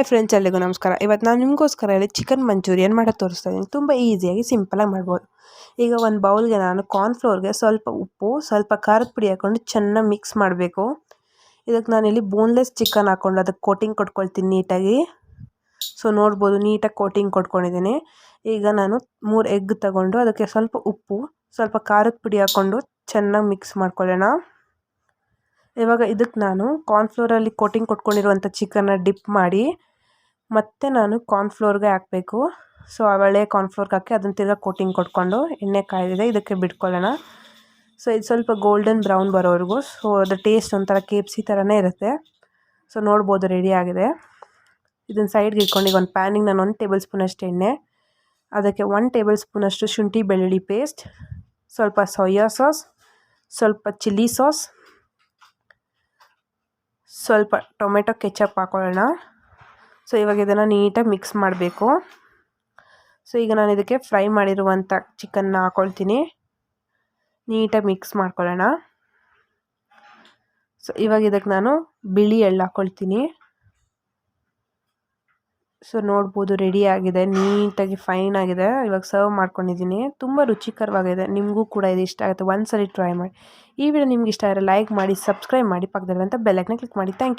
Hi friends, ಎಲ್ಲಿಗೂ ನಮಸ್ಕಾರ. ಇವತ್ತು ನಾನು ನಿಮಗೋಸ್ಕರ ಇಲ್ಲಿ ಚಿಕನ್ ಮಂಚೂರಿಯನ್ ಮಾಡೋದು ತೋರಿಸ್ತಾ ಇದ್ದೀನಿ. ತುಂಬ ಈಸಿಯಾಗಿ ಸಿಂಪಲಾಗಿ ಮಾಡ್ಬೋದು. ಈಗ ಒಂದು ಬೌಲ್ಗೆ ನಾನು ಕಾರ್ನ್ಫ್ಲೋರ್ಗೆ ಸ್ವಲ್ಪ ಉಪ್ಪು, ಸ್ವಲ್ಪ ಖಾರದ ಪುಡಿ ಹಾಕ್ಕೊಂಡು ಚೆನ್ನಾಗಿ ಮಿಕ್ಸ್ ಮಾಡಬೇಕು. ಇದಕ್ಕೆ ನಾನಿಲ್ಲಿ ಬೋನ್ಲೆಸ್ ಚಿಕನ್ ಹಾಕ್ಕೊಂಡು ಅದಕ್ಕೆ ಕೋಟಿಂಗ್ ಕೊಟ್ಕೊಳ್ತೀನಿ ನೀಟಾಗಿ. ಸೊ ನೋಡ್ಬೋದು, ನೀಟಾಗಿ ಕೋಟಿಂಗ್ ಕೊಟ್ಕೊಂಡಿದ್ದೀನಿ. ಈಗ ನಾನು 3 ಎಗ್ ತಗೊಂಡು ಅದಕ್ಕೆ ಸ್ವಲ್ಪ ಉಪ್ಪು, ಸ್ವಲ್ಪ ಖಾರದ ಪುಡಿ ಹಾಕ್ಕೊಂಡು ಚೆನ್ನಾಗಿ ಮಿಕ್ಸ್ ಮಾಡ್ಕೊಳ್ಳೋಣ. ಇವಾಗ ಇದಕ್ಕೆ ನಾನು ಕಾರ್ನ್ಫ್ಲೋರಲ್ಲಿ ಕೋಟಿಂಗ್ ಕೊಟ್ಕೊಂಡಿರುವಂಥ ಚಿಕನ್ನ ಡಿಪ್ ಮಾಡಿ ಮತ್ತೆ ನಾನು ಕಾರ್ನ್ಫ್ಲೋರ್ಗೆ ಹಾಕಬೇಕು. ಸೊ ಒಳ್ಳೆ ಕಾರ್ನ್ಫ್ಲೋರ್ಗೆ ಹಾಕಿ ಅದನ್ನು ತಿರ್ಗಾ ಕೋಟಿಂಗ್ ಕೊಟ್ಕೊಂಡು ಎಣ್ಣೆ ಕಾಯ್ದಿದೆ ಇದಕ್ಕೆ ಬಿಟ್ಕೊಳ್ಳೋಣ. ಸೊ ಇದು ಸ್ವಲ್ಪ ಗೋಲ್ಡನ್ ಬ್ರೌನ್ ಬರೋವರೆಗೂ. ಸೊ ಅದು ಟೇಸ್ಟ್ ಒಂಥರ KFC ಥರನೇ ಇರುತ್ತೆ. ಸೊ ನೋಡ್ಬೋದು, ರೆಡಿ ಆಗಿದೆ. ಇದನ್ನು ಸೈಡ್ಗೆ ಇಟ್ಕೊಂಡು ಈಗ ಒಂದು ಪ್ಯಾನಿಗೆ ನಾನು 1 ಟೇಬಲ್ ಸ್ಪೂನಷ್ಟು ಎಣ್ಣೆ, ಅದಕ್ಕೆ 1 ಟೇಬಲ್ ಸ್ಪೂನಷ್ಟು ಶುಂಠಿ ಬೆಳ್ಳುಳ್ಳಿ ಪೇಸ್ಟ್, ಸ್ವಲ್ಪ ಸೋಯಾ ಸಾಸ್, ಸ್ವಲ್ಪ ಚಿಲ್ಲಿ ಸಾಸ್, ಸ್ವಲ್ಪ ಟೊಮೆಟೊ ಕೆಚಪ್ ಹಾಕೊಳ್ಳೋಣ. ಸೊ ಇವಾಗ ಇದನ್ನು ನೀಟಾಗಿ ಮಿಕ್ಸ್ ಮಾಡಬೇಕು. ಸೊ ಈಗ ನಾನು ಇದಕ್ಕೆ ಫ್ರೈ ಮಾಡಿರುವಂಥ ಚಿಕನ್ನ ಹಾಕ್ಕೊಳ್ತೀನಿ. ನೀಟಾಗಿ ಮಿಕ್ಸ್ ಮಾಡ್ಕೊಳ್ಳೋಣ. ಸೊ ಇವಾಗ ಇದಕ್ಕೆ ನಾನು ಬಿಳಿ ಎಳ್ಳು ಹಾಕ್ಕೊಳ್ತೀನಿ. ಸೊ ನೋಡ್ಬೋದು, ರೆಡಿ ಆಗಿದೆ, ನೀಟಾಗಿ ಫೈನ್ ಆಗಿದೆ. ಇವಾಗ ಸರ್ವ್ ಮಾಡ್ಕೊಂಡಿದ್ದೀನಿ. ತುಂಬ ರುಚಿಕರವಾಗಿದೆ. ನಿಮಗೂ ಕೂಡ ಇದು ಇಷ್ಟ ಆಗುತ್ತೆ, ಒಂದ್ಸರಿ ಟ್ರೈ ಮಾಡಿ. ಈ ವಿಡಿಯೋ ನಿಮ್ಗೆ ಇಷ್ಟ ಆದರೆ ಲೈಕ್ ಮಾಡಿ, ಸಬ್ಸ್ಕ್ರೈಬ್ ಮಾಡಿ, ಪಕ್ಕದಲ್ಲಿರುವಂಥ ಬೆಲ್ ಐಕಾನ್ ಕ್ಲಿಕ್ ಮಾಡಿ. Thank you.